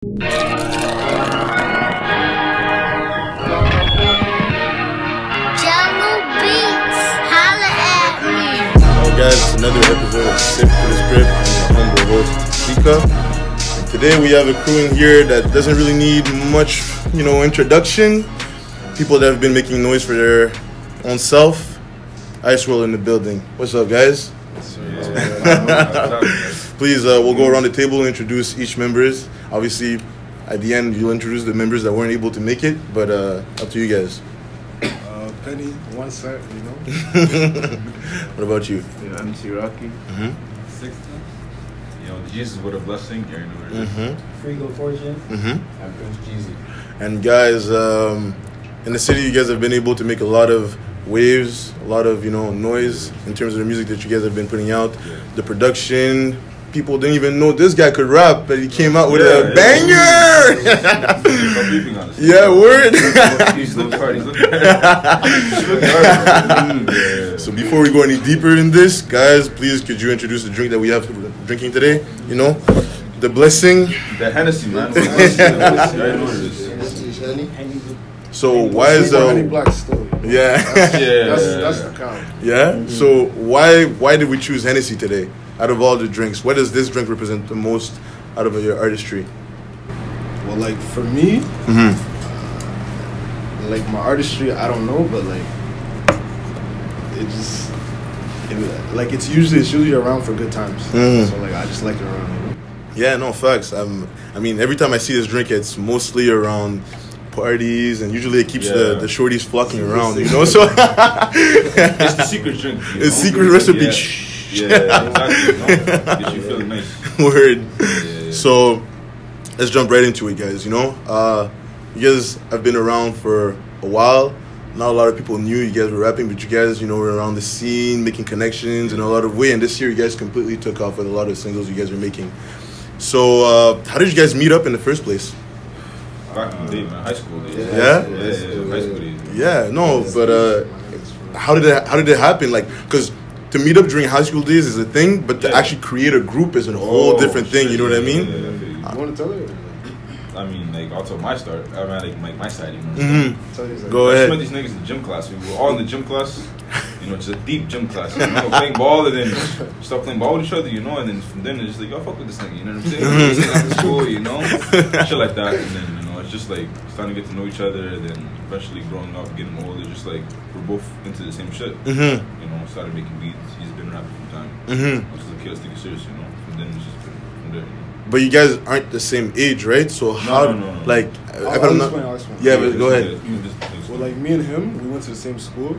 Guys, it's another episode of Sip to the Script. I'm your humble host, Seaka. And today we have a crew in here that doesn't really need much, introduction. People that have been making noise for their own self. Ice Roll in the building. What's up, guys? Please, we'll go around the table and introduce each members. Obviously, at the end, you'll introduce the members that weren't able to make it, but up to you guys. Penny, one set, What about you? Yeah, I'm Rocky. Sixteen. Jesus with a blessing. You already know what it is. Frigo Fortune. And Prince Jeezy. And guys, in the city, you guys have been able to make a lot of waves, a lot of noise in terms of the music that you guys have been putting out. Yeah. The production. People didn't even know this guy could rap, but he came out with a banger. Yeah, word. So before we go any deeper in this, guys, please could you introduce the drink that we have drinking today? The blessing. The Hennessy, man. So why is Black still? Yeah. That's the count. Yeah. So why did we choose Hennessy today? Out of all the drinks, what does this drink represent the most out of your artistry? Well, like for me, like my artistry, I don't know, but like it's usually around for good times. So like I just like it around. Yeah, no facts. I mean, every time I see this drink, it's mostly around parties, and usually it keeps the shorties flocking around. So it's the secret drink. It's secret recipe. Yeah, exactly. Get you feeling nice. Word. Yeah. So let's jump right into it, guys. You guys have been around for a while. Not a lot of people knew you guys were rapping, but you guys, were around the scene, making connections in a lot of ways. And this year, you guys completely took off with a lot of singles you guys were making. So how did you guys meet up in the first place? Back in the day, man, high school days. Yeah? High school days. Yeah, no, but how did it happen? Like, because to meet up during high school days is a thing, but to actually create a group is a whole different thing. You know what I mean? Yeah, You want to tell it? I mean, like, I'll tell my start. I mean, like my side, Go ahead. I met these niggas in the gym class. We were all in the gym class. It's a deep gym class. Playing ball, and then start playing ball with each other, and then from then it's just like, yo, fuck with this nigga, you know what I'm saying? After school, shit like that, and then it's just like starting to get to know each other, and then eventually growing up, getting older, just like we're both into the same shit. Started making beats. He's been rapping from time. I was like, let's take it serious, From then it's just been from there. But you guys aren't the same age, right? So how, no. like, I'll explain. Yeah, but go ahead. Well, like me and him, we went to the same school,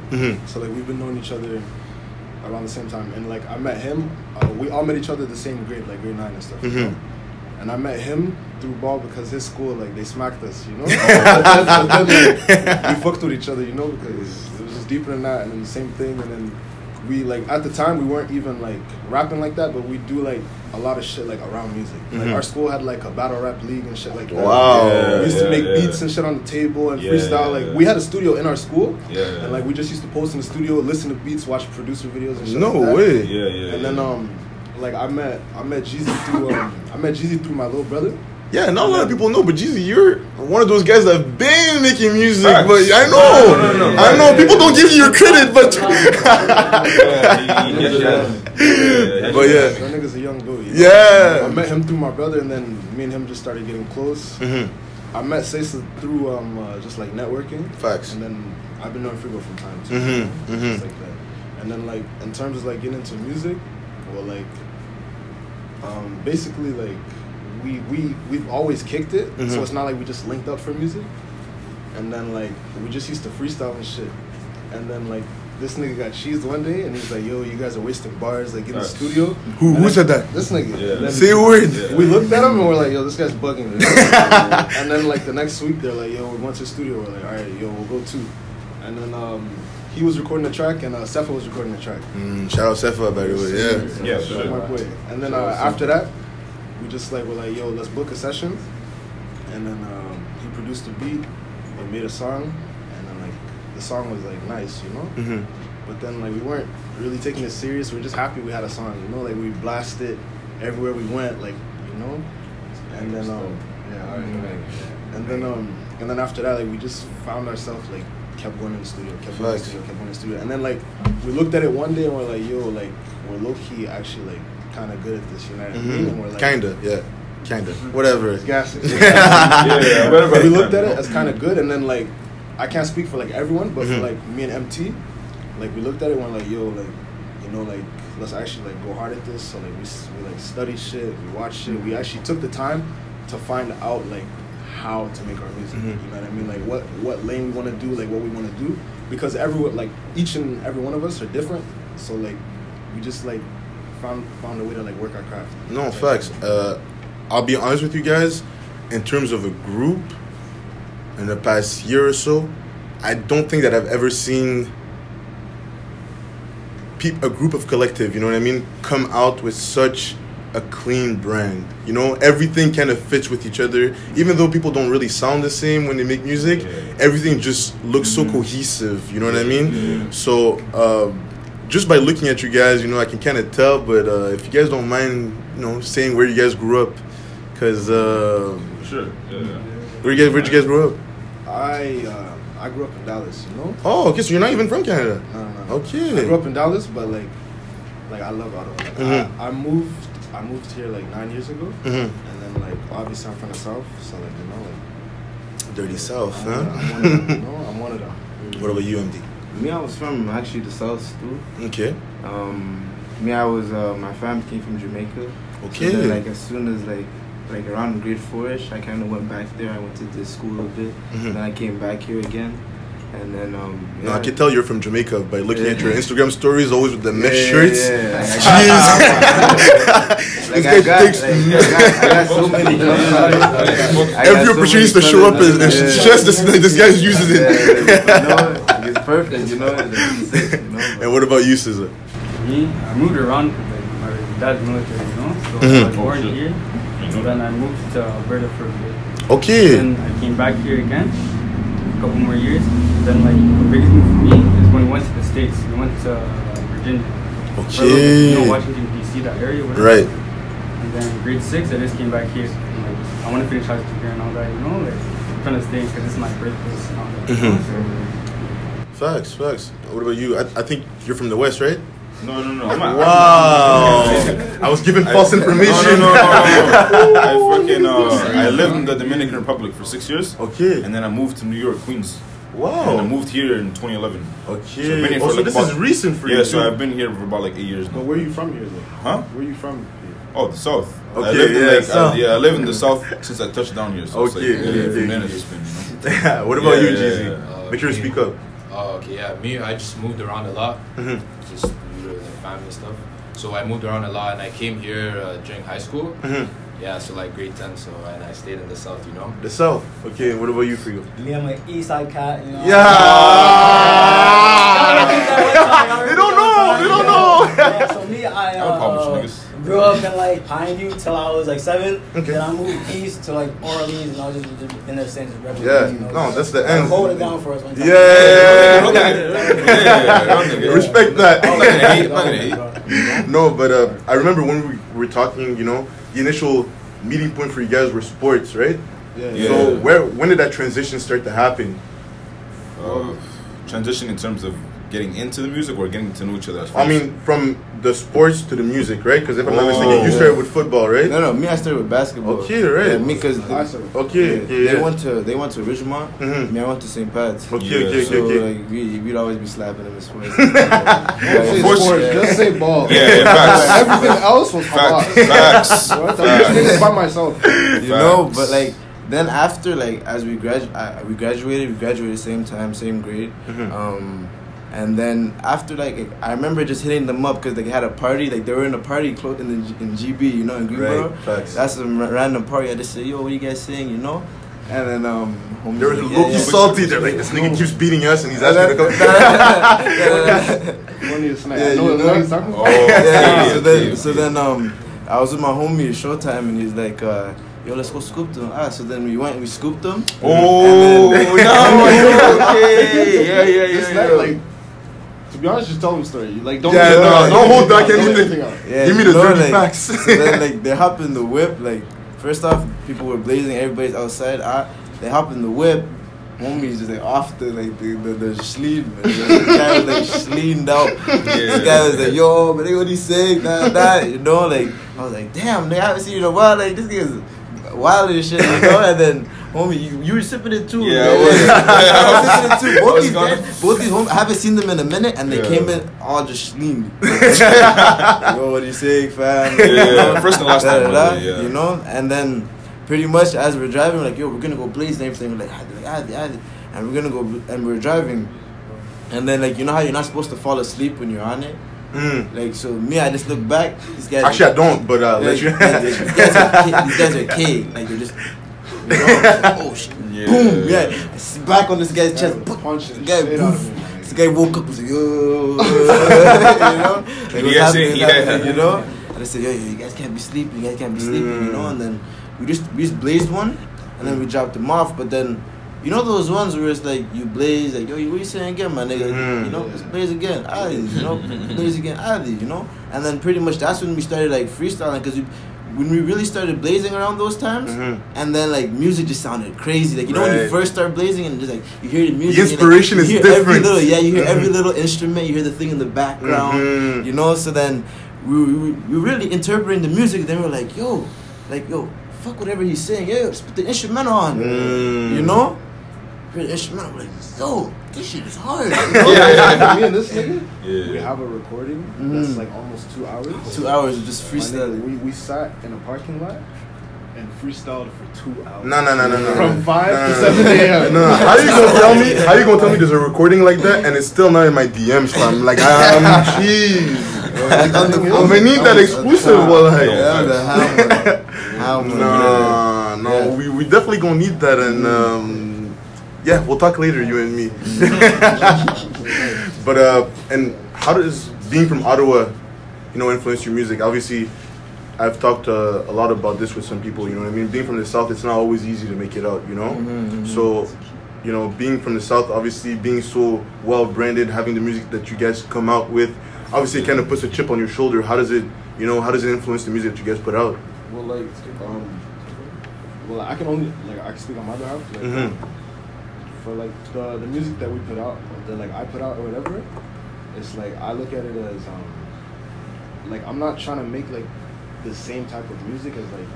so like we've been knowing each other around the same time. And like I met him, we all met each other the same grade, like grade 9 and stuff. And I met him through ball because his school, like, they smacked us, but then, we fucked with each other, because it was just deeper than that. And then the same thing, and then we, like, at the time, we weren't even, like, rapping like that, but we do, like, a lot of shit, like, around music. Like, our school had, like, a battle rap league and shit like that. Wow. We used to make beats and shit on the table and freestyle. Like, we had a studio in our school, and, like, we just used to post in the studio, listen to beats, watch producer videos and shit like that. No way. And then, like, I met Jeezy through my little brother. Yeah, not a lot of people know, but Jeezy, you're one of those guys that have been making music. Facts. But I know, I know. People don't give you your credit, but But yeah, that nigga's a young dude. Yeah. I met him through my brother, and then me and him just started getting close. I met Seaka through just like networking. Facts. And then I've been knowing Frigo from time too. Just like that. And then like in terms of like getting into music, well, like basically like we've always kicked it, so it's not like we just linked up for music. And then like we just used to freestyle and shit. And then like this nigga got cheesed one day, and he's like, "Yo, you guys are wasting bars. Like, get in the studio." Who said that? This nigga. Yeah. Say a word. We looked at him and we're like, "Yo, this guy's bugging." And then like the next week, they're like, "Yo, we went to the studio." We're like, "All right, yo, we'll go too." And then he was recording the track, and Sefa was recording the track. Shout out Sefa, by the way. Yeah, sure. My boy. And then after that, we just like were like, "Yo, let's book a session." And then he produced a beat, and made a song, and then like the song was like nice, But then like we weren't really taking it serious. We were just happy we had a song, Like we blasted everywhere we went, like, And then And then after that, like we just found ourselves like kept going in the studio, kept going in the studio, and then like we looked at it one day and we're like, yo, like we're low key actually like kind of good at this, you know what I mean? And we're like, kinda, whatever. It's gassy. Whatever. We looked at it as kind of good, and then like I can't speak for like everyone, but for like me and MT, like we looked at it and we're like, yo, like you know, like let's actually like go hard at this. So like we like study shit, we watch shit, we actually took the time to find out like how to make our music. You know what I mean? Like what lane we want to do, like what we want to do, because everyone, like each and every one of us are different. So like we just like found a way to like work our craft. No, facts. I'll be honest with you guys, in terms of a group in the past year or so, I don't think that I've ever seen a group of collective, you know what I mean, come out with such a clean brand. You know, everything kind of fits with each other. Even though people don't really sound the same when they make music, everything just looks so cohesive, you know what I mean? So just by looking at you guys, you know, I can kind of tell, but if you guys don't mind, you know, saying where you guys grew up, because sure. where'd you guys grow up? I grew up in Dallas, you know. Oh, okay, so you're not even from Canada. No. Okay. I grew up in Dallas, but like I love Ottawa. Like, I moved here like 9 years ago, and then like obviously I'm from the South, so like you know like Dirty South, I'm huh? I'm one of them. What about you, MD? Me, I was from actually the South too. Okay. Me, I was my family came from Jamaica. Okay. So then, like as soon as like around grade 4ish, I kind of went back there. I went to this school a bit, and then I came back here again. And then, no, I can tell you're from Jamaica by looking at your Instagram stories, always with the mesh shirts. Jeez. Like I got so many. Every opportunity to show up is just this guy uses it. It's perfect, you know. And what about you, Cesar? Me, I moved around because like, my dad's military, you know. So I was born here, so then I moved to Alberta for a bit. Okay. Then I came back here again. Couple more years. Then like the biggest move for me is when we went to the States. We went to Virginia. Okay. You know, Washington DC, that area. Whatever. Right. And then grade 6, I just came back here. And, like I want to finish high school here and all that. You know, like I'm trying to stay because this is my birthplace and all that. Facts. What about you? I think you're from the West, right? No. Wow. I was given false information. No. I lived in the Dominican Republic for 6 years. Okay. And then I moved to New York, Queens. Wow. And I moved here in 2011. Okay. So I've been here for so this is recent for you. Yeah, so I've been here for about like 8 years now. But where are you from here, though? Huh? Where are you from here? Oh, the South. Okay, I lived in South. I live in the South since I touched down here. So Okay, it's like, from then it's just been, you know. What about you, Yeah. Jeezy? Make sure you speak up. Okay, yeah. Me, I just moved around a lot. Just due to like family stuff. So I moved around a lot, and I came here during high school. Yeah, so like grade 10. So and I stayed in the South, you know. The South. Okay. What about you, for you? Me, I'm an East Side cat, you know. Yeah. They don't know. Yeah, so me, I grew up in like Pineview till I was like 7. Okay. Then I moved east to like Orleans, and I was just in there since rebel. Yeah. You know, No, that's the end. Hold it down for us one time. Yeah. Yeah. Respect that. I'm not gonna hate. No, but I remember when we were talking, you know, the initial meeting point for you guys were sports, right? Yeah. So when did that transition start to happen? Transition in terms of getting into the music or getting to know each other? I mean, from the sports to the music, right? Because if I'm not mistaken, you started with football, right? No, me, I started with basketball. Okay, right. Yeah, me, because they went to Ridgemont. Me, I went to St. Pat's. Okay. So like we'd always be slapping them in sports. Just say ball. Yeah, facts. Everything else was hot. Facts. What? I used to do this by myself. You know, but like then after like as we graduated same time, same grade. And then after like I remember just hitting them up because they had a party, like they were in a party in GB, you know, in Greenboro. Right, that's a random party. I just say, yo, what are you guys saying, you know? And then they were low-key salty. They're like, this nigga keeps beating us and he's asking to come. So then I was with my homie at Showtime and he's like, yo, let's go scoop them. So then we went and we scooped them. Oh, Yeah. Like, to be honest, just tell them the story. Like, don't hold back anything. Yeah, give me the dirty facts. So then, like, they hop in the whip. Like, first off, people were blazing. Everybody's outside. they hop in the whip. Homie's just like off the sleeve, man. This guy was like sleeved out. This guy was like, yo, but what he saying, that, you know, like I was like, damn, nigga, I haven't seen you in a while. Like this guy's wild and shit, you know. And then, homie, you were sipping it too. Yeah, I was sipping it too. Both these homies, I haven't seen them in a minute, and they came in all just sleeved. Yo, what are you saying, fam? Yeah, first and last time, yeah. You know, and then. Pretty much as we're driving, we're like, yo, we're gonna go blaze and everything. We're like, and we're gonna go, and we're driving, and then like, you know how you're not supposed to fall asleep when you're on it. Like, so me, I just look back. These guys actually, I don't, but let you. These guys are K. Like they're just, you know, oh shit, boom, back on this guy's chest, punch the guy. This guy woke up and was like, yo, you know, like what's happening, you know. And I said, yo, you guys can't be sleeping, you know, and then. We just blazed one, and then we dropped them off. But then, you know those ones where it's like you blaze, like yo, what you saying again, my nigga? You know, let's blaze again, Ali. You know, blaze again, Ali. You know, and then pretty much that's when we started like freestyling, because when we really started blazing around those times, and then like music just sounded crazy. Like you know when you first start blazing and just like you hear the music, the inspiration is different. You hear every little instrument, you hear the thing in the background. You know, so then we really interpreting the music. And then we were like, yo. Fuck whatever he's saying, just put the instrumental on. You know? Put the instrumental, like, yo, this shit is hard. Me and this nigga, we have a recording that's like almost 2 hours. 2 hours of just freestyling. We sat in a parking lot and freestyled for 2 hours. No. From 5 to 7 a.m. No. How you gonna tell me there's a recording like that and it's still not in my DMs, fam? Like, jeez. I need that exclusive, No, we definitely gonna need that, and we'll talk later, you and me. But and how does being from Ottawa, you know, influence your music? Obviously, I've talked a lot about this with some people. You know what I mean? Being from the South, it's not always easy to make it out. You know, so. You know, being from the South, obviously being so well branded, having the music that you guys come out with, obviously it kind of puts a chip on your shoulder. How does it influence the music that you guys put out? Well, like, I can speak on my behalf. Like, for like the music that we put out, that like I put out or whatever, it's like I look at it as like I'm not trying to make like the same type of music as like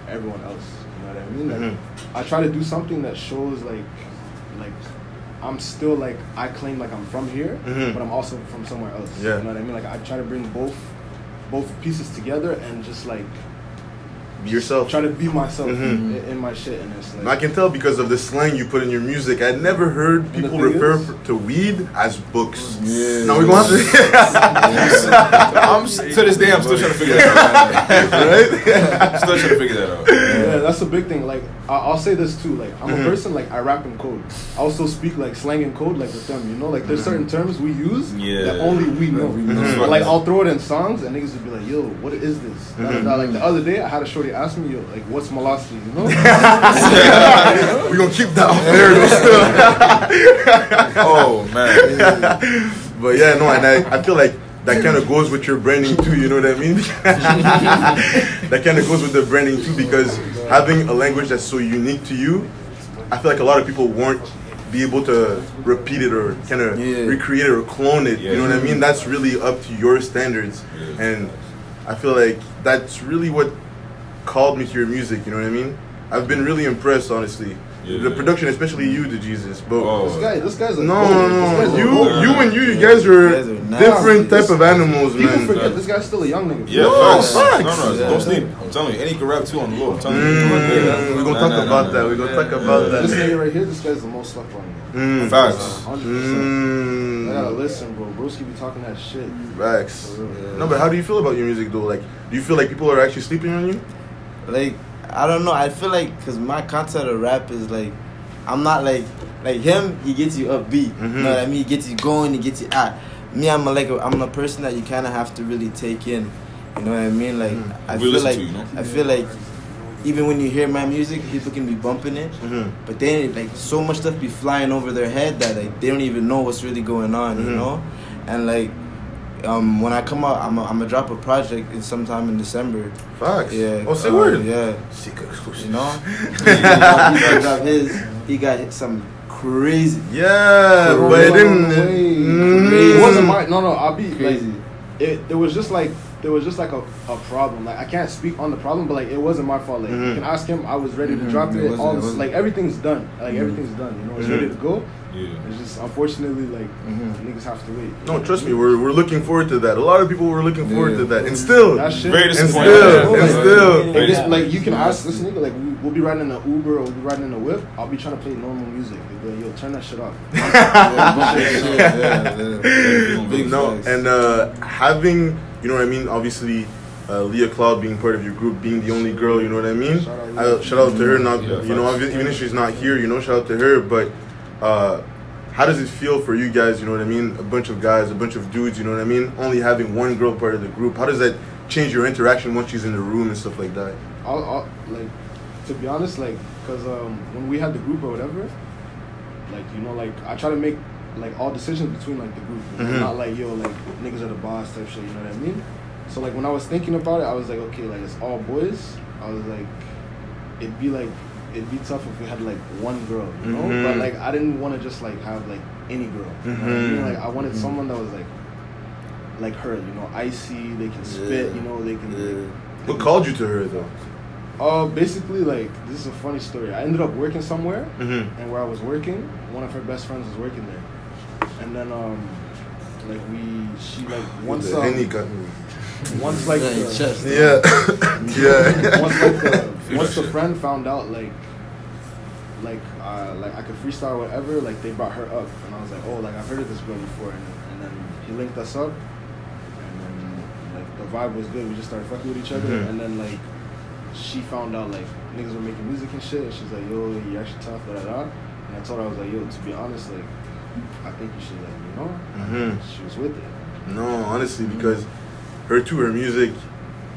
everyone else. You know what I mean? Like I try to do something that shows like I'm still like I claim like I'm from here, but I'm also from somewhere else. You know what I mean? Like I try to bring both pieces together and just like be yourself. Try to be myself in my shit, and it's like I can tell because of the slang you put in your music. I never heard people refer to weed as books. Now we're gonna have to. To this day, I'm still trying to figure that out. Right? Still trying to figure that out. Yeah, that's a big thing. Like I'll say this too. Like I'm a person like I rap in code. I also speak like slang in code, like with them. You know, like there's certain terms we use that only we know. But like I'll throw it in songs, and niggas would be like, "Yo, what is this?" Like the other day, I had a shorty ask me, "Yo, like what's velocity?" You know. We're gonna keep that off there. Oh man. But yeah, no, and I feel like that kind of goes with your branding too, you know what I mean? That kind of goes with the branding too, because having a language that's so unique to you, I feel like a lot of people won't be able to repeat it or kind of recreate it or clone it, you know what I mean? That's really up to your standards, and I feel like that's really what called me to your music, you know what I mean? I've been really impressed, honestly. The production, especially you, the Jesus. But this guy's a no. You guys are different type of animals, man. People forget this guy's still a young nigga. Yeah, facts. No, don't sleep. I'm telling you, and he can rap too on the low. I'm telling you. We're gonna talk about that. We're gonna talk about that. This nigga right here, this guy's the most slept on. Facts. 100%. I gotta listen, bro. Broski be talking that shit. Facts. No, but how do you feel about your music though? Like, do you feel like people are actually sleeping on you? Like, I don't know. I feel like because my concept of rap is like, I'm not like him. He gets you upbeat. You know what I mean? He gets you going. He gets you out. Me, I'm a person that you kind of have to really take in. You know what I mean? Like I feel like even when you hear my music, people can be bumping it, but then like so much stuff be flying over their head that like they don't even know what's really going on. You know, and like when I come out, I'm gonna drop a project in sometime in December. Facts. Yeah. Oh, say word. Yeah. Seaka exclusive. You know, he got his. He got some crazy. Yeah, Bro, but it no didn't. way. Crazy. It wasn't my. No, I'll be Crazy. like. There was just like a problem. Like I can't speak on the problem, but like it wasn't my fault. Like you can ask him. I was ready to drop it. It wasn't- All it wasn't. like everything's done. Like everything's done. You know, it's ready to go. Yeah. It's just unfortunately like niggas have to wait. No, trust me, we're looking forward to that. A lot of people were looking forward to Yeah. that, and still, That shit. Very and disappointing. still, Yeah. and still. Like, this, like you can ask this nigga, like we'll be riding in an Uber or we'll be riding in a whip. I'll be trying to play normal music. They'll be like, yo, turn that shit off. Big No, facts. and having, you know what I mean, obviously, Leah Cloud being part of your group, being the only girl, you know what I mean? Shout out to her, not, Yeah, you know, even if she's not here, you know, shout out to her, but how does it feel for you guys, you know what I mean? A bunch of guys, a bunch of dudes, you know what I mean? Only having one girl part of the group, how does that change your interaction once she's in the room and stuff like that? I'll like, to be honest, like, cause when we had the group or whatever, like you know, like I try to make like all decisions between like the group, you know? Not like yo, like niggas are the boss type shit, you know what I mean? So like when I was thinking about it, I was like, okay, like it's all boys. I was like, it'd be tough if we had like one girl, you know. But like I didn't want to just like have like any girl. You know what I mean? Like I wanted someone that was like her, you know, icy. They can spit, you know. They can. What called you to her though? Basically, like this is a funny story. I ended up working somewhere, Mm-hmm. and where I was working, one of her best friends was working there, and then like she like once Henny got me. once like Yeah, the, chest. Yeah, yeah. once the friend found out like I could freestyle or whatever, like they brought her up, and I was like, oh, like I've heard of this girl before, and then he linked us up, and then like the vibe was good. We just started fucking with each other, and then like she found out like niggas were making music and shit, and she's like, yo, you actually tough, da da da. And I told her, I was like, yo, to be honest, like I think you should, like, you know. She was with it. No, honestly, because her too, her music,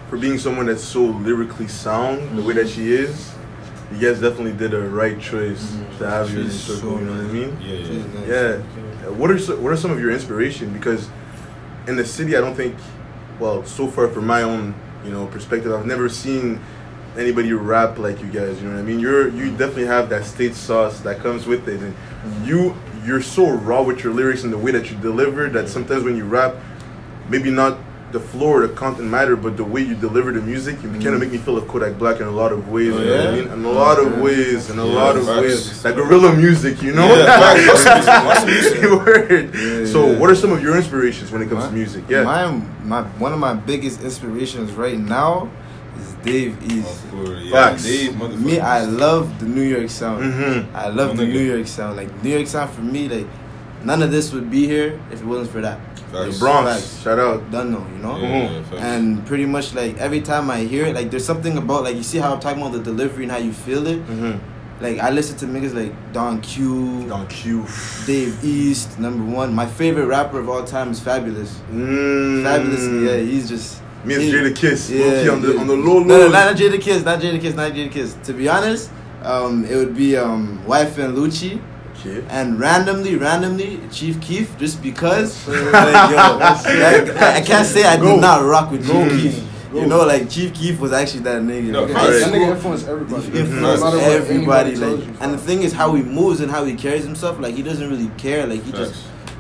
for being someone that's so lyrically sound, the way that she is, you guys definitely did a right choice to have you in the She's circle. so You know what I mean? Yeah, She's nice. Yeah. What are some of your inspiration? Because in the city, I don't think, well, so far from my own, you know, perspective, I've never seen anybody rap like you guys. You know what I mean? You definitely have that state sauce that comes with it, and you're so raw with your lyrics and the way that you deliver that sometimes when you rap, maybe not the flow or the content matter, but the way you deliver the music, you kind of make me feel like Kodak Black in a lot of ways. You know what I mean? In a lot of ways, in a lot of ways. Like guerrilla music, you know? Word. So, what are some of your inspirations when it comes to music? Yeah. One of my biggest inspirations right now is Dave East. Of course, yeah. Facts. Dave, motherfucker. Me, I love the New York sound. I love the Nigga. New York sound. Like New York sound for me, like none of this would be here if it wasn't for that. Facts. The Bronx, Facts. shout out. Don't know, you know. Yeah, facts. And pretty much like every time I hear it, like there's something about like you see how I'm talking about the delivery and how you feel it. Like I listen to niggas like Don Q, Don Q. Dave East, number one. My favorite rapper of all time is Fabulous. Fabulous, yeah, he's just. Me and Jada Kiss, Yeah, low-key on the low lows. No, not Jada Kiss. To be honest, it would be Wife and Lucci. Okay. And randomly, Chief Keef, just because. Like, yo, I can't say I do not rock with Chief Keef. You know, like Chief Keef was actually that nigga. No, Like, facts. high That school, nigga influenced everybody. he influenced No matter what everybody. anybody tells Like, you, and the thing is, how he moves and how he carries himself. Like, he doesn't really care. Like, he just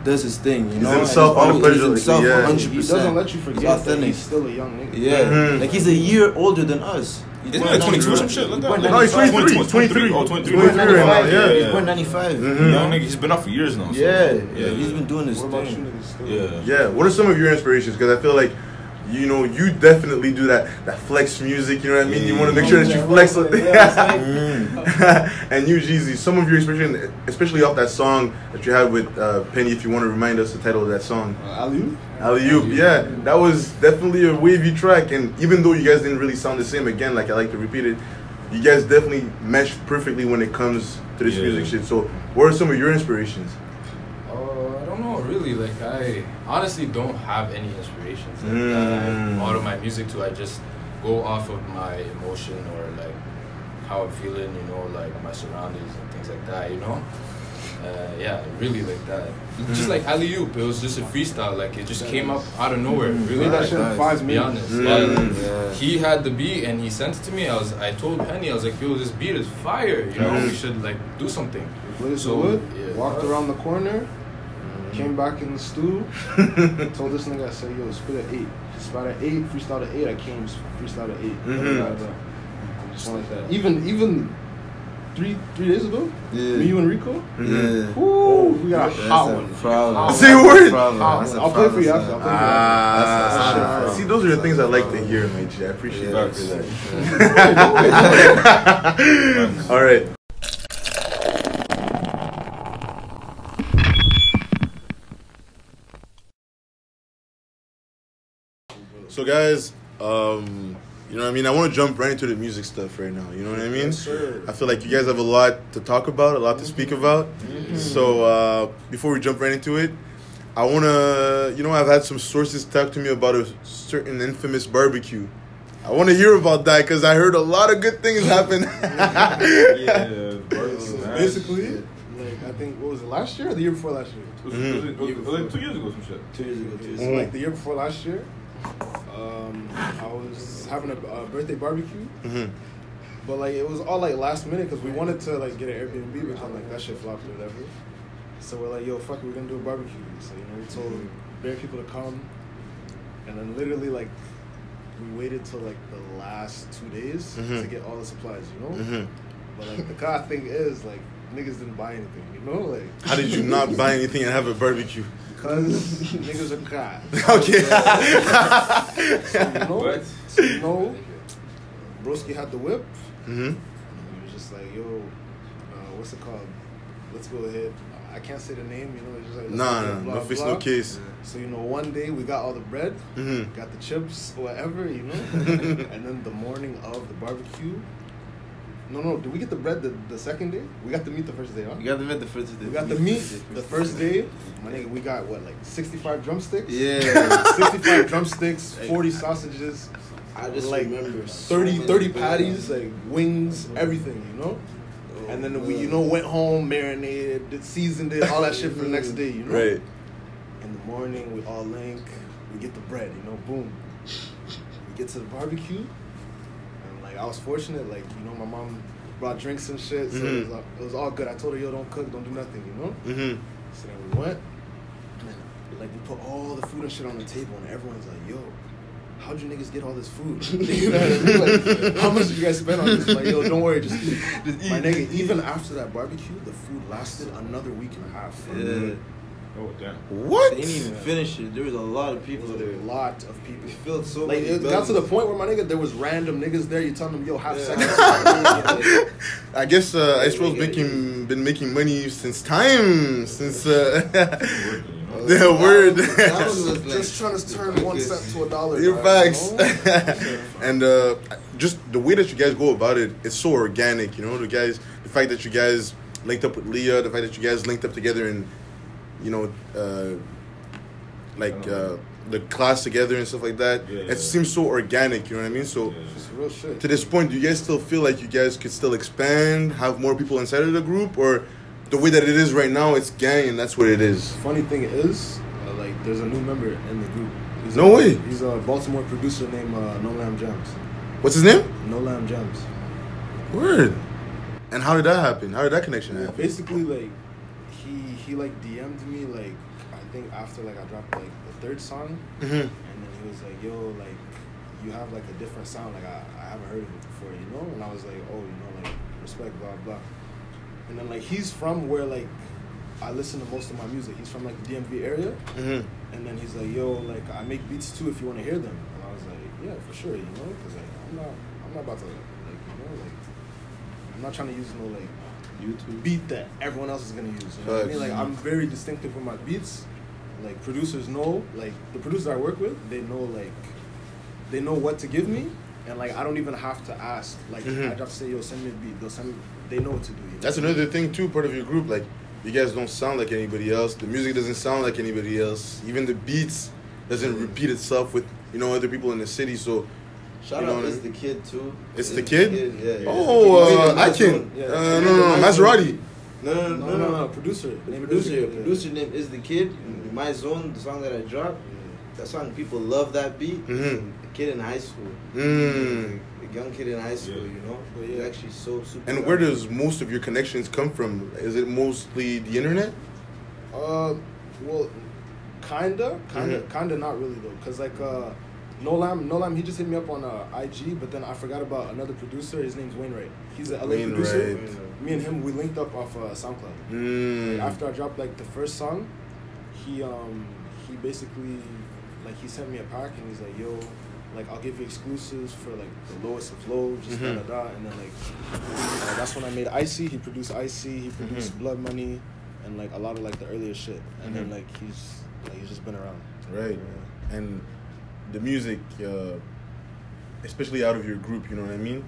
does his thing. You He's know, himself And he's unapologetically, himself yeah. 100%. He doesn't let you He's forget that authentic. he's still a young nigga. Yeah, like he's a year older than us. He's Isn't born it 22 or 95. some shit like He's that? born No, he's 95. 23. Oh, 23. He's born 95. Yeah. He's born 95. Young nigga, he's been out for years now. So. Yeah, he's been doing his What about you thing. niggas still? Yeah. Yeah. What are some of your inspirations? Because I feel like, you know, you definitely do that flex music. You know what I mean? You want to make sure that you flex with it. And you, Jeezy, some of your inspiration, especially off that song that you had with Penny. If you want to remind us the title of that song. Alley-oop? Alley-oop, yeah, that was definitely a wavy track, and even though you guys didn't really sound the same, again, like I like to repeat it, you guys definitely meshed perfectly when it comes to this music shit. So, what are some of your inspirations? I don't know, really. Like, I honestly don't have any inspirations. Like, I model my music to. I just go off of my emotion or like how I'm feeling, you know, like my surroundings and things like that, you know. Yeah, really like that. Just like alley oop, it was just a freestyle. Like it just came up out of nowhere. Really, that shit in 5 to be minutes. honest. Yeah. He had the beat and he sent it to me. I told Penny, I was like, yo, this beat is fire. You know, we should like do something. Blazed So, the wood, yeah. walked around the corner, came back in the stew, told this nigga, I said, yo, spit at 8. Spit at 8, freestyle at 8. I came, freestyle at 8. Just like that. Even 3 days ago, me, you, and Rico. Yeah. Woo, we got a hot That's a one. problem. Say a word. That's a I'll play for you problem, after. son. See, those are the things I like to hear, my G. I appreciate Yeah. that for that. All right. So, guys, you know what I mean? I want to jump right into the music stuff right now. You know what I mean? Yes, sir. I feel like you guys have a lot to talk about, a lot to speak about. So before we jump right into it, I want to, you know, I've had some sources talk to me about a certain infamous barbecue. I want to hear about that because I heard a lot of good things happen. Yeah, So basically, like, I think, what was it, last year or the year before last year? it was like 2 years ago, some shit. 2 years ago. So, like, the year before last year, I was having a birthday barbecue. But like it was all like last minute because we wanted to like get an Airbnb, but then like that shit flopped or whatever. So we're like, yo, fuck it, we're gonna do a barbecue. So you know, we told bare people to come, and then literally like we waited till like the last 2 days to get all the supplies, you know. But like the kind of thing is like niggas didn't buy anything, you know, like. How did you not buy anything and have a barbecue? Because niggas are God. Okay. So you know, Broski had the whip. Mm-hmm. And he was just like, yo, what's it called? Let's go ahead. I can't say the name, you know. It's just like, No face, no case. So, you know, one day we got all the bread, Mm-hmm. got the chips, whatever, you know. And then the morning of the barbecue. No, did we get the bread the second day? We got the meat the first day, huh? You got the meat the first day. We got the meat the first day. My nigga, we got what, like 65 drumsticks? Yeah. 65 drumsticks, 40 sausages. I just like remember 30 patties, like wings, everything, you know? And then we, you know, went home, marinated, seasoned it, all that shit for the next day, you know? Right. In the morning, we all link, we get the bread, you know, boom. We get to the barbecue, and like I was fortunate, like, you know, my mom brought drinks and shit, so it was all good. I told her, yo, don't cook, don't do nothing, you know? So then we went, and then, like, we put all the food and shit on the table, and everyone's like, yo, how'd you niggas get all this food? You know what I mean? Like, how much did you guys spend on this? Like, yo, don't worry, just eat. My nigga, even after that barbecue, the food lasted another week and a half. Yeah. Oh, damn. What? They didn't even finish it. There was a lot of people There there. was a lot of people. It felt so Like, many it got to the bellies. point where, my nigga, there was random niggas there. You tell them, yo, half seconds. I guess Ice Roll's been making money since time. Since the word. That one was like, Just trying to turn 1 cent to $1. Your right, facts. you know? And just the way that you guys go about it, it's so organic, you know. The fact that you guys linked up with Leah, the fact that you guys linked up together and, you know, the class together and stuff like that. It seems so organic, you know what I mean? So It's real shit. to this point, do you guys still feel like you guys could still expand, have more people inside of the group, or the way that it is right now, it's gang and that's what it is? Funny thing is, like, there's a new member in the group. No way. He's a Baltimore producer named No Lamb Gems. What's his name? No Lamb Gems. Word. And how did that happen? How did that connection happen? Basically, like, he like DM'd me, like, I think after, like, I dropped, like, the 3rd song. Mm-hmm. And then he was like, yo, like, you have, like, a different sound. Like, I haven't heard of it before, you know? And I was like, oh, you know, like, respect, blah, blah. And then, like, he's from where, like, I listen to most of my music. He's from, like, the DMV area. Mm-hmm. And then he's like, yo, like, I make beats, too, if you want to hear them. And I was like, yeah, for sure, you know? Because, like, I'm not about to, like, you know, like, I'm not trying to use no, like, YouTube beat that everyone else is gonna use. You know what I mean? Like, I'm very distinctive with my beats. Like, producers know, like, the producers I work with, they know what to give me, and like I don't even have to ask. Like, I just say, yo, send me a beat. They know what to do. You know? That's another thing too. Part of your group, like you guys don't sound like anybody else. The music doesn't sound like anybody else. Even the beats doesn't repeat itself with other people in the city. So. Shout out is the kid too. It's the kid? Yeah. Oh, I can. No, Maserati. No. Producer. The producer name is The Kid. In My Zone, the song that I dropped. That song, people love that beat. The kid in high school. The young kid in high school, you know? But he's actually so super. And where does most of your connections come from? Is it mostly the internet? Well, kinda not really though. Cause like Nolam, he just hit me up on IG, but then I forgot about another producer. His name's Wainwright. He's a LA producer. Me and him, we linked up off SoundCloud. Like, after I dropped like the first song, he basically like he sent me a pack and he's like, yo, like I'll give you exclusives for like the lowest of low, just and then like that's when I made Icy. He produced Icy. He produced Blood Money, and like a lot of like the earlier shit. And then like he's just been around. Right. Yeah. And the music, especially out of your group, you know what I mean?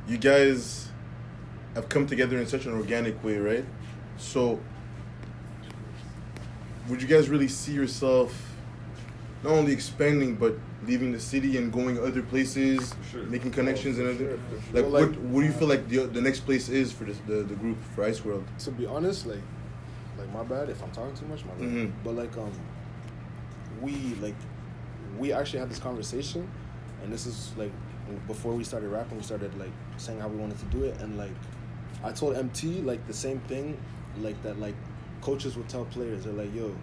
You guys have come together in such an organic way, right? So, would you guys really see yourself not only expanding but leaving the city and going other places, making connections and other? Like, well, what do you feel like the next place is for the group, for Ice World? To be honest, like my bad if I'm talking too much, my bad. But like we actually had this conversation, and this is like before we started rapping. We started like saying how we wanted to do it, and like I told MT like the same thing, like that like coaches would tell players. They're like, yo,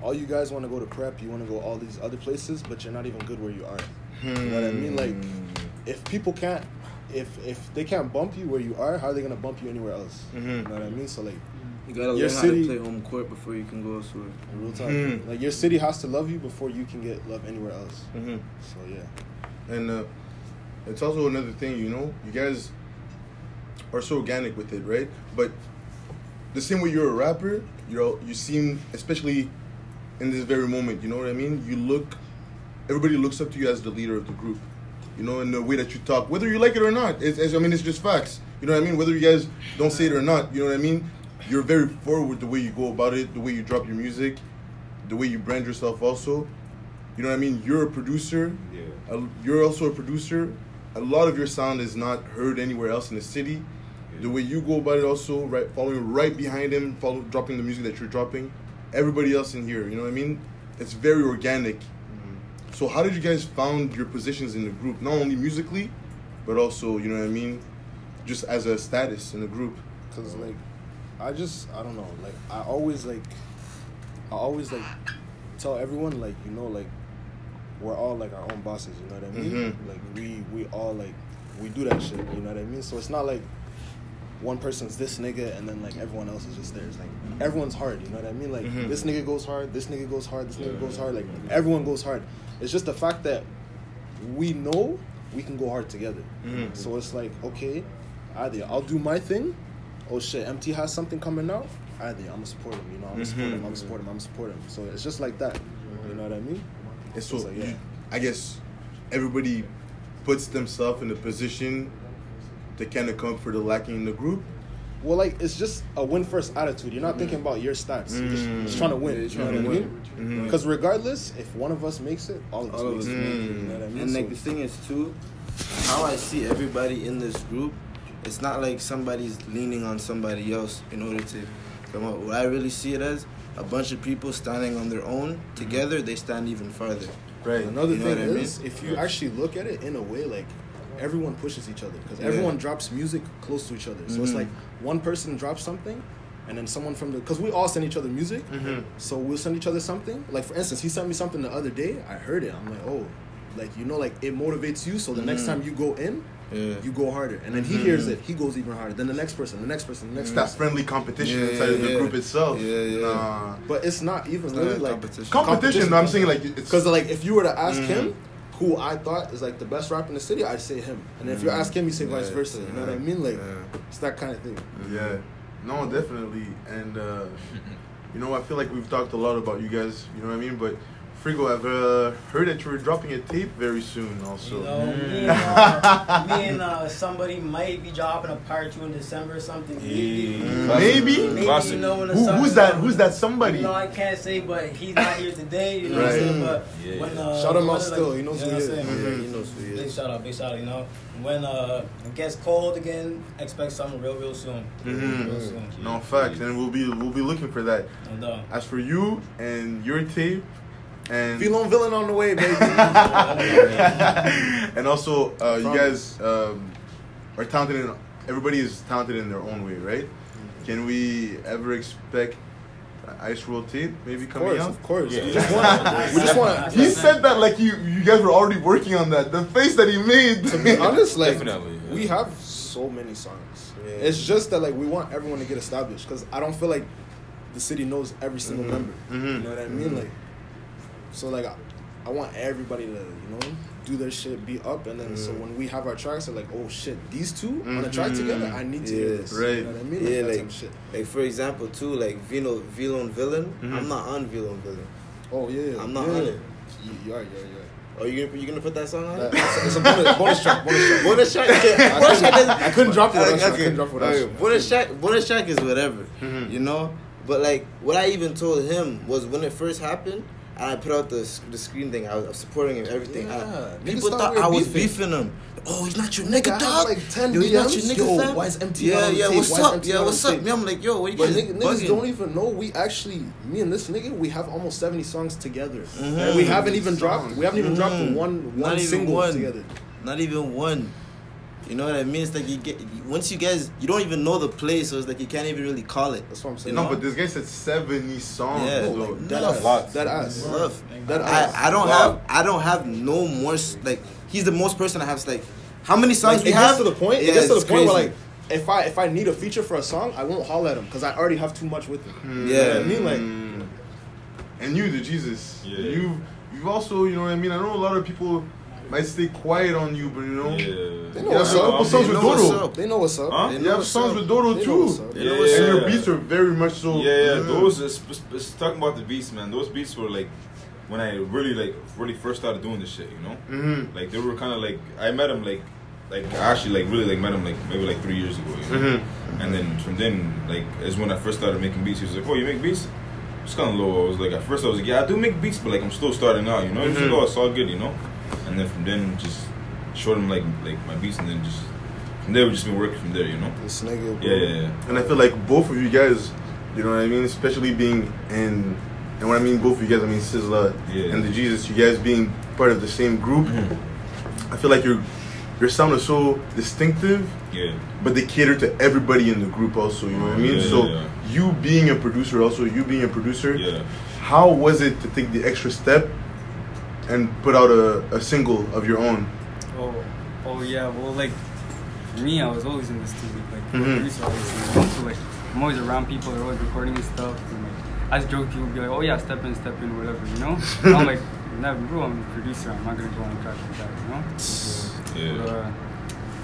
all you guys want to go to prep, you want to go all these other places, but you're not even good where you are. You know what I mean? Like if people can't, if they can't bump you where you are, how are they gonna bump you anywhere else? You know what I mean? So like, you gotta learn how to play home court before you can go elsewhere. Real time. Like your city has to love you before you can get love anywhere else. So yeah. And it's also another thing, you know, you guys are so organic with it, right? But the same way you're a rapper, you seem, especially in this very moment, you know what I mean? Everybody looks up to you as the leader of the group, you know, in the way that you talk, whether you like it or not. It's just facts, you know what I mean? Whether you guys don't say it or not, you know what I mean? You're very forward the way you go about it, the way you drop your music, the way you brand yourself also. You know what I mean? You're a producer. Yeah. You're also a producer. A lot of your sound is not heard anywhere else in the city. Yeah. The way you go about it also, right, following right behind him, dropping the music that you're dropping. Everybody else in here, you know what I mean? It's very organic. So how did you guys found your positions in the group? Not only musically, but also, you know what I mean, just as a status in the group. Because like, I don't know, like I always tell everyone, like, you know, like we're all like our own bosses, you know what I mean? Like we all like we do that shit, you know what I mean? So it's not like one person's this nigga and then like everyone else is just there. It's like everyone's hard, you know what I mean? Like this nigga goes hard, this nigga goes hard, this nigga goes hard, like everyone goes hard. It's just the fact that we know we can go hard together. So it's like, okay, either I'll do my thing. Oh shit, MT has something coming out. Either I'm gonna support him, you know. I'm gonna support him. So it's just like that. You know what I mean? It's so like, I guess everybody puts themselves in a position to kind of come for the lacking in the group. Well, like it's just a win first attitude. You're not thinking about your stats. You're just trying to win. You know what I mean? Because regardless, if one of us makes it, all of us makes it. You know what I mean? And like the thing is too, how I see everybody in this group. It's not like somebody's leaning on somebody else in order to come up. What I really see it as, a bunch of people standing on their own. Together, they stand even farther. Right. Another thing is, if you actually look at it in a way, like, everyone pushes each other. Because everyone drops music close to each other. So it's like, one person drops something, and then someone from the... Because we all send each other music. So we'll send each other something. Like, for instance, he sent me something the other day. I heard it. I'm like, oh. Like, you know, like, it motivates you. So the next time you go in, you go harder. And then he hears it, he goes even harder. Then the next person. That friendly competition inside of the group itself. But it's not even really like competition. I'm saying like because like if you were to ask him who I thought is like the best rapper in the city, I'd say him. And if you ask him, you say vice versa. You know what I mean? Like it's that kind of thing. Yeah. No, definitely. And you know, I feel like we've talked a lot about you guys, you know what I mean? But Frigo, I've heard that you were dropping a tape very soon also. You know, me and somebody might be dropping a part 2 in December or something. Maybe? You know, when the Who's that somebody? You know, I can't say, but he's not here today. You know what I'm saying? But when shout him out still. He knows who he is. He knows who he is. Big shout out. You know, when it gets cold again, expect something real soon. Real soon. No facts, and we'll be looking for that. No doubt. As for you and your tape. And Villain on the way, baby. And also, you guys are talented. Everybody is talented in their own way, right? Can we ever expect Ice Roll tape maybe coming out? Of course. Yeah. We just want. He said that like you guys were already working on that. The face that he made. To be honest, like Definitely, yeah. we have so many songs. Yeah. It's just that like we want everyone to get established because I don't feel like the city knows every single member. You know what I mean? Like. So like I want everybody to do their shit, be up, and then so when we have our tracks, they're like, oh shit, these two on a track together, I need to hear this. Right. You know what I mean? Yeah, that like, type of shit. like for example too, like Vilo and Villain. I'm not on Vilo and Villain. Oh yeah. I'm not on it. You are. Oh, you gonna put that song on? It's a bonus track. Bonus track. I couldn't drop it without Okay. Bonus track is whatever, you know. But like what I even told him was when it first happened. And I put out the screen thing. I was supporting him, everything. Yeah, People thought I was beefing him. Oh, he's not your nigga, I dog. had like 10 Yo, he's not DMs. your nigga, Yo, fam. why is MTL Yeah, on the tape? what's Why is up? MTL Yeah, on what's the up? tape? Me, I'm like, yo, what you But guys niggas bugging? don't even know we actually, me and this nigga, we have almost 70 songs together. And we haven't even dropped dropped one single together. Not even one. You know what I mean? It's like you don't even know the place, so it's like you can't even really call it. That's what I'm saying. No, but this guy said 70 songs. Yeah, so. like, That ass. I don't have no more like he's the most person I have like how many songs Like, we it have? gets to the point. Yeah, It gets to the it's point where crazy. like if I need a feature for a song, I won't holler at him because I already have too much with him. Yeah. You know what I mean? Like And you, the Jesus. Yeah. You've also, you know what I mean? I know a lot of people might stay quiet on you, but you know. They know You have what's a couple up. songs with Dodo. They know what's up. Huh? They You know have what's songs up. with Dodo They know too. what's up. They know what's And up. your beats are very much so. Those talking about the beats, man. Those beats were like when I really first started doing this shit, you know. Like they were kind of like I met him like I actually like really like met him like maybe like 3 years ago, you know? And then from then like is when I first started making beats. He was like, oh, you make beats? It's kind of low. I was like, at first I was like, yeah, I do make beats, but like I'm still starting out, you know. He's like, oh, it's all good, you know. And then from then just showed him like my beats, and then just from there we've just been working from there, you know. This nigga, bro. Yeah. And I feel like both of you guys, you know what I mean? Especially being in, and when I mean both of you guys, I mean Sizzla and the Jesus, you guys being part of the same group. I feel like your sound is so distinctive, but they cater to everybody in the group also, you know what I mean? You being a producer how was it to take the extra step and put out a single of your own? Oh yeah, well like for me I was always in the studio, like producer always, so like I'm always around people, they're always recording and stuff, and like I just joke, people be like, oh yeah, step in, whatever, you know? And I'm like, never, bro, I'm a producer, I'm not gonna go on a track like that, you know?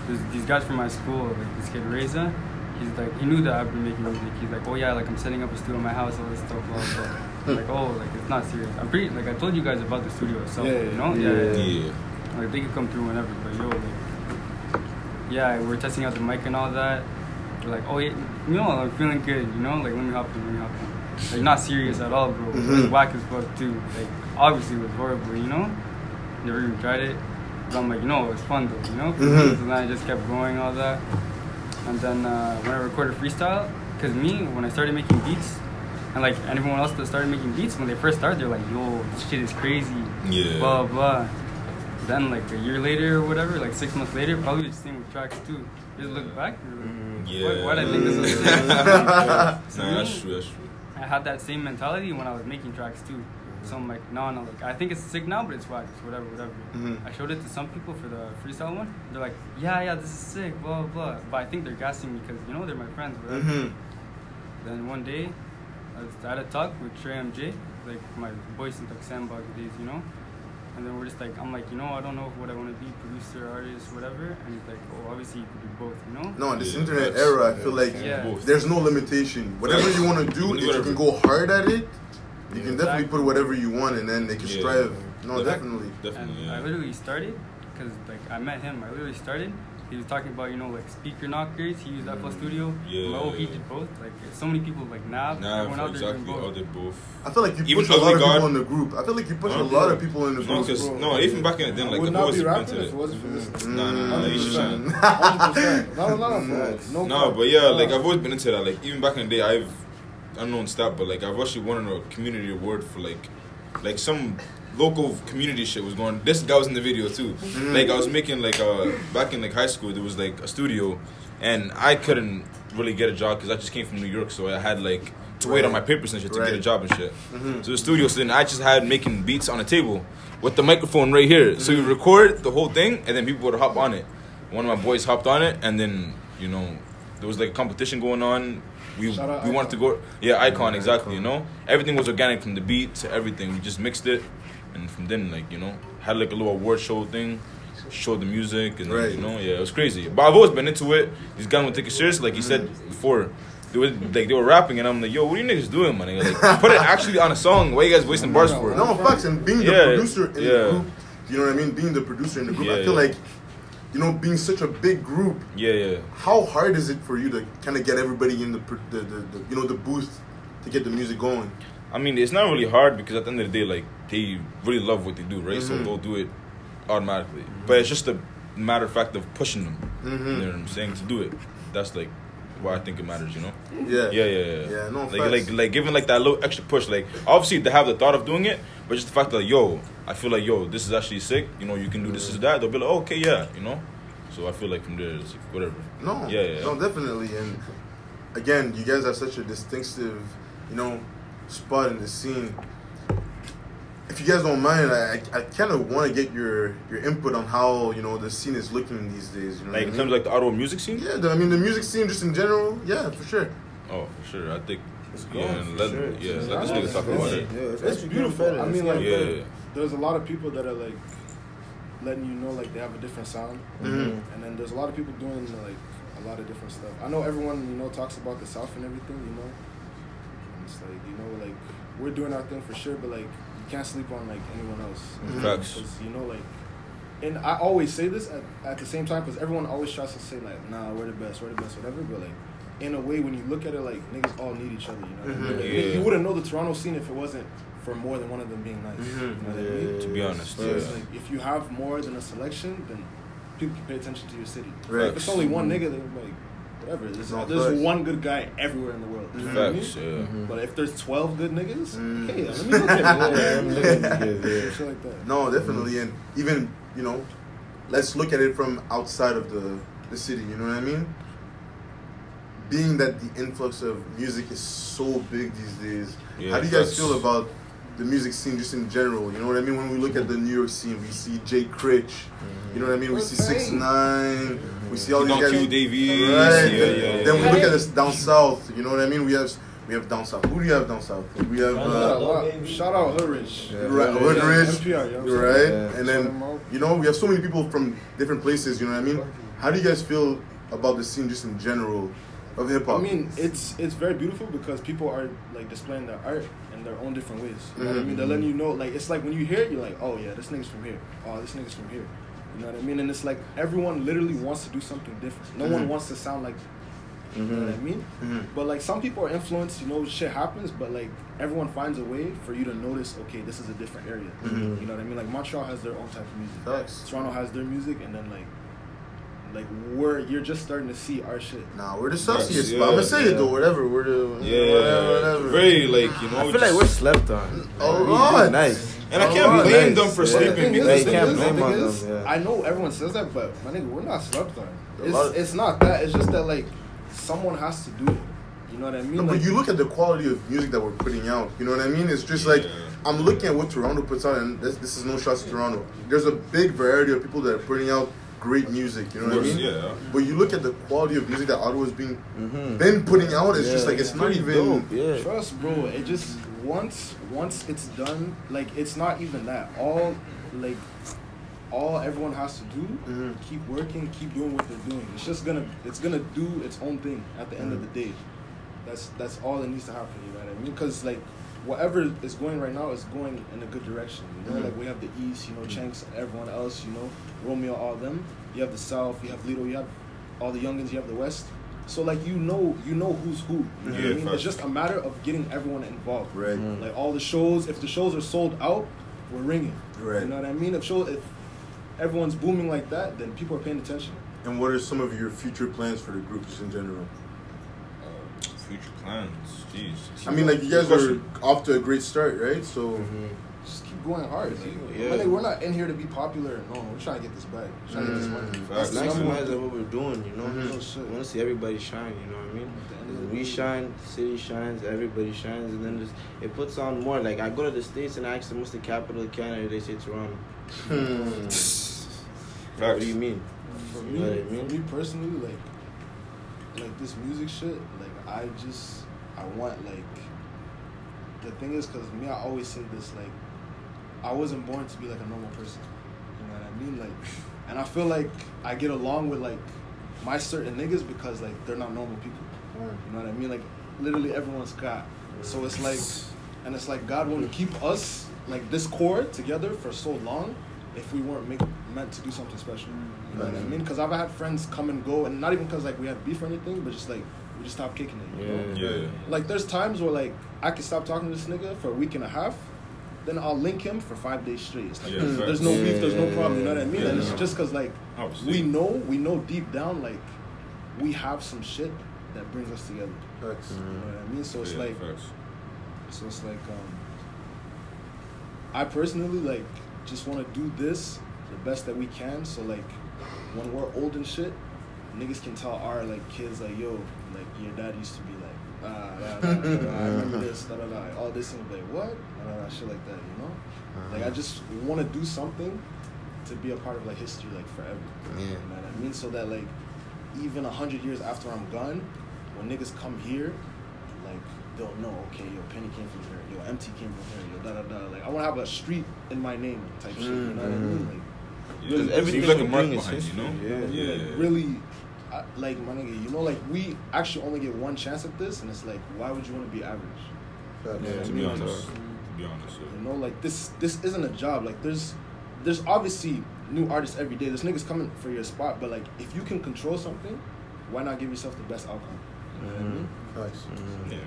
But, these guys from my school, like this kid Reza, he's like, he knew that I've been making music. He's like, oh yeah, like I'm setting up a studio in my house, all this stuff, blah blah. I'm like, oh, like it's not serious. I'm pretty, like I told you guys about the studio itself, you know? Yeah. Like they could come through whenever, but yo, like, yeah, we're testing out the mic and all that. We're like, oh yeah, you know, I'm feeling good, you know? Like let me hop in. Like not serious at all, bro. It was whack as fuck too. Like obviously it was horrible, you know? Never even tried it. But I'm like, you know, it was fun though, you know? So then I just kept going, all that. And then when I recorded freestyle, because when I started making beats, and like everyone else that started making beats, when they first started, they're like, yo, this shit is crazy, blah, blah. Then like a year later or whatever, like 6 months later, probably the same with tracks too. Just look back, you're like, why did I think this was so that's true. I had that same mentality when I was making tracks too. So I'm like, no, like I think it's sick now, but it's whack, it's whatever. I showed it to some people for the freestyle one. They're like, yeah, this is sick, blah, blah. But I think they're gassing me because, you know, they're my friends, whatever. Then one day, I had a talk with Trey MJ, like my boy since like Sandbog days, you know? And then we're just like, I'm like, you know, I don't know what I want to be, producer, artist, whatever. And he's like, oh, obviously you could do both, you know? No, in this internet era, I feel like there's no limitation. Whatever you want to do, if you can go hard at it, You can definitely put whatever you want, and then they can strive. No, definitely. Definitely. And I literally started because like I met him. I literally started. He was talking about, you know, like speaker knockers. He used FL Studio. Yeah. He did both. Like so many people like everyone out there doing both. Did both. I feel like you Even push a lot of Ugly people in the group. I feel like you push a lot of people in the No, group. because even back in the day, like would I've not always be been rapping to if it. it wasn't for this. Nah, you should shine. 100%. No, No, but yeah, like I've always been into that. Like even back in the day, I don't know in stat, but like I've actually won a community award for like some local community shit was going. This guy was in the video too. Like I was making like back in like high school, there was like a studio, and I couldn't really get a job because I just came from New York, so I had like to wait on my papers and shit to get a job and shit. So the studio, so then I just had making beats on a table with the microphone right here. So you record the whole thing, and then people would hop on it. One of my boys hopped on it, and then you know there was like a competition going on. We wanted to go, Icon, exactly. You know, everything was organic from the beat to everything. We just mixed it, and from then like, you know, had like a little award show thing, showed the music, and then, you know, it was crazy. But I've always been into it. These guys would take it serious, like he said before. They were rapping, and I'm like, yo, what are you niggas doing, man? Like, put it actually on a song. Why are you guys wasting bars for it? No, facts. And being the producer in the group, you know what I mean? Being the producer in the group, I feel like, you know, being such a big group. How hard is it for you to kind of get everybody in the you know, the booth to get the music going? I mean, it's not really hard because at the end of the day, like, they really love what they do, right? So they'll do it automatically. But it's just a matter of fact of pushing them. You know what I'm saying? To do it. That's like why I think it matters, you know? Yeah, no, like giving like that little extra push. Like, obviously they have the thought of doing it, but just the fact that, yo, I feel like, yo, this is actually sick. You know, you can do this is that. They'll be like, oh, okay, yeah, you know? So I feel like from there, it's like, whatever. No, no, definitely. And again, you guys have such a distinctive, you know, spot in the scene. If you guys don't mind, I kind of want to get your input on how, you know, the scene is looking these days. You know, like in terms of like the Ottawa music scene? Yeah, I mean the music scene just in general. Yeah, for sure. Oh, for sure. I think. Let this nigga talk about it. Yeah, it's beautiful. I mean, like, there's a lot of people that are like letting you know like they have a different sound, and then there's a lot of people doing like a lot of different stuff. I know everyone, you know, talks about the South and everything, you know. And it's like, you know, like we're doing our thing for sure, but like you can't sleep on like anyone else. Because, you know, like, and I always say this at the same time because everyone always tries to say like, nah, we're the best, whatever. But like, in a way, when you look at it, like niggas all need each other. You know, what I mean? You wouldn't know the Toronto scene if it wasn't for more than one of them being nice. You know what I mean? To be honest, so it's like if you have more than a selection, then people can pay attention to your city. Right. If it's only one nigga, then like whatever. There's one good guy everywhere in the world. You know what I mean? But if there's 12 good niggas, hey, let me look at it. Shit like that. No, definitely, and even, you know, let's look at it from outside of the city. You know what I mean? Being that the influx of music is so big these days, how do you guys feel about the music scene just in general? You know what I mean? When we look at the New York scene, we see Jay Critch. You know what I mean? We see 6ix9ine. We see all these guys. Davies. Right. Then we look at this down south. You know what I mean? We have down south. Who do you have down south? We have shout out Hood Rich. Right, Hood Rich. NPR, right. And then, you know, we have so many people from different places. You know what I mean? How do you guys feel about the scene just in general of hip hop? I mean, it's very beautiful because people are like displaying their art in their own different ways. You know what I mean? They're letting you know, like, it's like when you hear it, you're like, oh yeah, this nigga's from here. Oh, this nigga's from here. You know what I mean? And it's like everyone literally wants to do something different. No one wants to sound like, you know what I mean? But like some people are influenced, you know, shit happens, but like everyone finds a way for you to notice, okay, this is a different area. You know what I mean? Like Montreal has their own type of music. Facts. Toronto has their music, and then like you're just starting to see our shit. Nah, we're the sussiest. But I'm gonna say it though. Whatever. We're the whatever. Very like, you know. I feel like we're slept on. Oh God. Nice. And I can't blame them for sleeping because you can't blame on them. I know everyone says that, but my nigga, we're not slept on. It's not that. It's just that like someone has to do it. You know what I mean? No, but you look at the quality of music that we're putting out. You know what I mean? It's just like I'm looking at what Toronto puts out, and this is no shots to Toronto. There's a big variety of people that are putting out great music, you know what I mean? Yeah. But you look at the quality of music that Ottawa's been putting out, it's just like it's not even dope. Trust, bro. It just once it's done, like it's not even that. All everyone has to do, keep working, keep doing what they're doing. It's gonna do its own thing at the end of the day. That's all that needs to happen. You know what I mean? Because like whatever is going right now is going in a good direction. You know, like we have the East, you know, Chanks, everyone else, you know, Romeo, all them. You have the South, you have Lido, you have all the youngins, you have the West. So like you know who's who. You know what I mean? It's just a matter of getting everyone involved. Right. Like all the shows, if the shows are sold out, we're ringing. Right. You know what I mean? If everyone's booming like that, then people are paying attention. And what are some of your future plans for the group just in general? Future plans, jeez. I mean, like you guys are off to a great start, right? So just keep going hard. Yeah. Like, we're not in here to be popular. No, we're trying to get this back. We're trying to get this money. That's the number one Maximize thing. what we're doing, you know. Oh, shit. We want to see everybody shine, you know what I mean? We shine, the city shines, everybody shines, and then just it puts on more. Like I go to the States and I ask them what's the capital of Canada, they say Toronto. What do you mean? For You know what I mean? me personally, like this music shit, like I want like the thing is, cause me, I always say this, like I wasn't born to be like a normal person. You know what I mean? Like, and I feel like I get along with like my certain niggas because like they're not normal people. You know what I mean? Like literally everyone's God. So it's like, and it's like God wouldn't keep us like this core together for so long if we weren't meant to do something special. You know what I mean? Because I've had friends come and go, and not even because like we had beef or anything, but just like we just stopped kicking it. You know? Yeah. Like there's times where like I could stop talking to this nigga for a week and a half, then I'll link him for 5 days straight. It's like there's no beef, there's no problem. You know what I mean? And it's just because like we know deep down like we have some shit that brings us together. Facts. You know what I mean? So it's like, I personally like just want to do this the best that we can. So like, when we're old and shit, niggas can tell our like kids like, yo, like your dad used to be like, I remember this, all this, and like what, shit like that, you know? Like I just want to do something to be a part of like history like forever. Yeah. You know what I mean? So that like even 100 years after I'm gone, when niggas come here, like they'll know, okay, yo, Penny came from here, yo, MT came from here, yo, Like I want to have a street in my name type shit. You know what I mean? Like, everything like a we mark bring is behind, history. you know? Yeah. like, really, like my nigga, you know, like we actually only get one chance at this, and it's like, why would you want to be average? Facts. To be honest, You know, like this isn't a job. Like there's obviously new artists every day. There's niggas coming for your spot, but like if you can control something, why not give yourself the best outcome? You know what I mean? Facts. Yeah.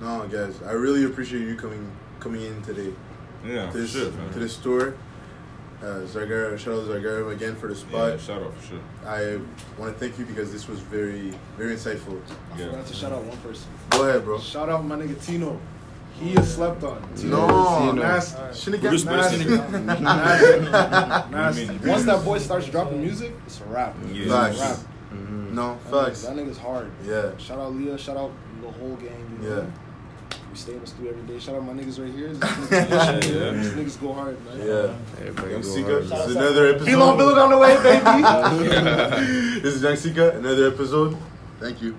No, guys, I really appreciate you coming in today. Yeah, To this, for sure, man. to this store. Zargara, shout out to Zargara again for the spot. Yeah, shout out for sure. I want to thank you because this was very, very insightful. I forgot to shout out one person. Go ahead, bro. Shout out my nigga Tino. He is slept on. No, nasty. Shouldn't Who get this nasty. person? Nasty. Once that boy starts dropping music, it's a rap. Yeah. It's a Facts. rap. No, facts. That nigga's hard. Yeah. Shout out Leah. Shout out the whole gang. You know? Yeah. We stay in the studio every day. Shout out my niggas right here. These niggas go hard, man. Yeah. Everybody Young go Seaka, hard. this is another episode. Elon Village on the way, baby. This is Young Seaka, another episode. Thank you.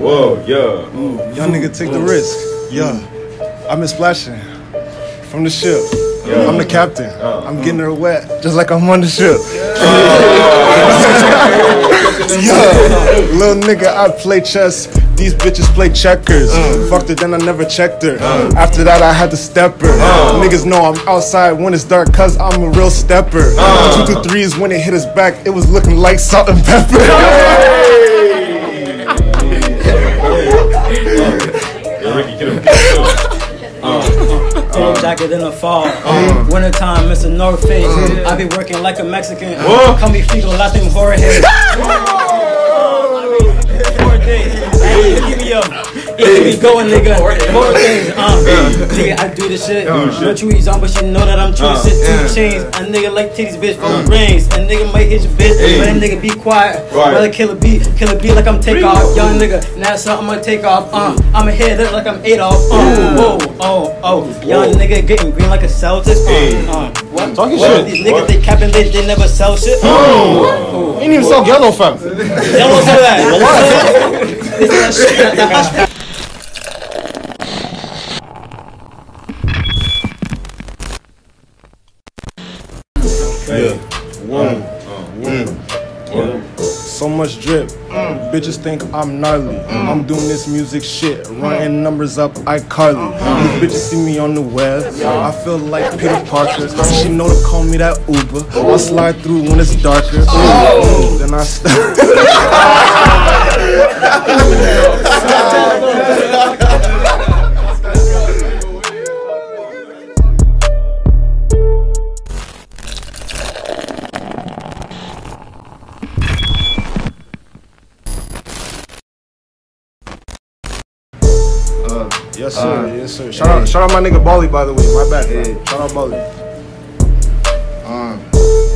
Whoa, yeah. Young nigga, take the risk. Yeah. I've been splashing from the ship. Yeah. I'm the captain. I'm getting her wet, just like I'm on the ship. Yeah. Little nigga, I play chess. These bitches play checkers. Fucked her, then I never checked her. After that, I had to step her. Niggas know I'm outside when it's dark, cause I'm a real stepper. 2 to 3s when it hit his back, it was looking like salt and pepper. Ricky, get him. Full jacket in the fall. Wintertime, it's a North Face. I be working like a Mexican. Call me Figo, Latin horror head. 4 days. Give me up. Keep me going, nigga. 4 things. Nigga, I do this shit. No chewies on, but you know that I'm true. Shit, 2 chains. A nigga like titties, bitch, 4 rings. A nigga might hit your bitch, but a nigga be quiet. Rather kill a beat like I'm Takeoff. Young nigga, now something I'ma take off. I'ma hit it like I'm Adolf. Young nigga getting green like a Celtic. What? Talking shit. These niggas, they capping, they never sell shit. Ain't even sell yellow, fam. Yellow sell that. much drip. Bitches think I'm gnarly. I'm doing this music shit, running numbers up iCarly. These bitches see me on the web. I feel like Peter Parker. She know to call me that Uber. I'll slide through when it's darker. Then I start. Yes sir, yes sir. Shout out my nigga Bali, by the way. My bad. Shout out Bali.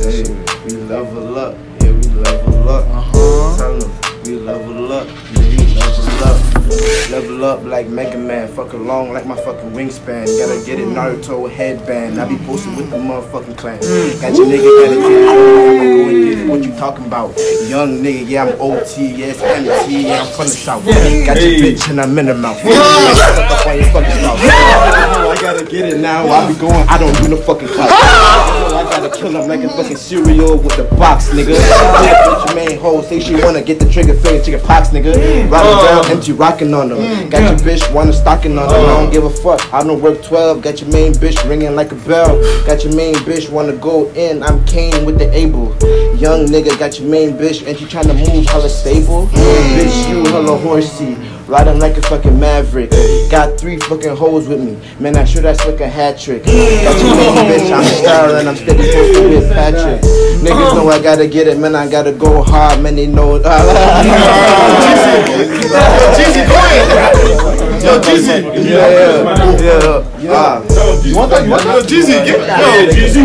Hey, we level up. Yeah, we level up. Tell them we level up. Yeah, we level up. Level up like Mega Man. Fuck along like my fucking wingspan. Gotta get it Naruto headband. I be posted with the motherfucking clan. Got your nigga, gotta get it. I'ma go and get it. What you talking about? Young nigga, yeah, I'm OT. Yes, MT. Yeah, I'm from the south. Got your bitch and I'm in her mouth. Fuck up on your fucking mouth. I gotta get it now. I be going. I don't do no fucking clout. I gotta kill him like a fucking cereal with the box, nigga. Bitch, your main hoe say she wanna get the trigger finger, chicken pox, nigga. Riding down, empty rocking on them. Got your bitch wanna stocking on them. I don't give a fuck. I don't work 12. Got your main bitch ringing like a bell. Got your main bitch wanna go in. I'm Kane with the able. Young nigga got your main bitch and she tryna move hella stable. Bitch, you hella horsey. Riding like a fucking maverick. Got 3 fucking hoes with me. Man, I sure that's like a hat trick. Got your main bitch, I'm styling, I'm steady posted with Patrick. Niggas know I gotta get it, man, I gotta go hard, man, they know. Jeezy, go ahead. Yo, Jeezy. Yeah. You want that? Yo, Jeezy, give it. Yo, Jeezy.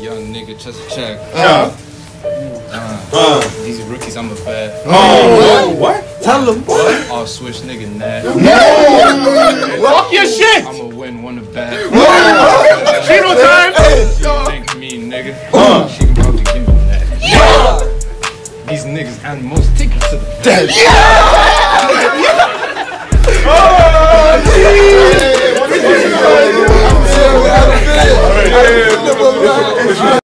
Young nigga, just check. These rookies, I'm a bad. What? Tell them what? All switch nigga nat. Fuck your shit. I'ma win one of bad. Chino time. Thank me, nigga. She can probably give me that. These niggas animals, take it to the dead. Oh,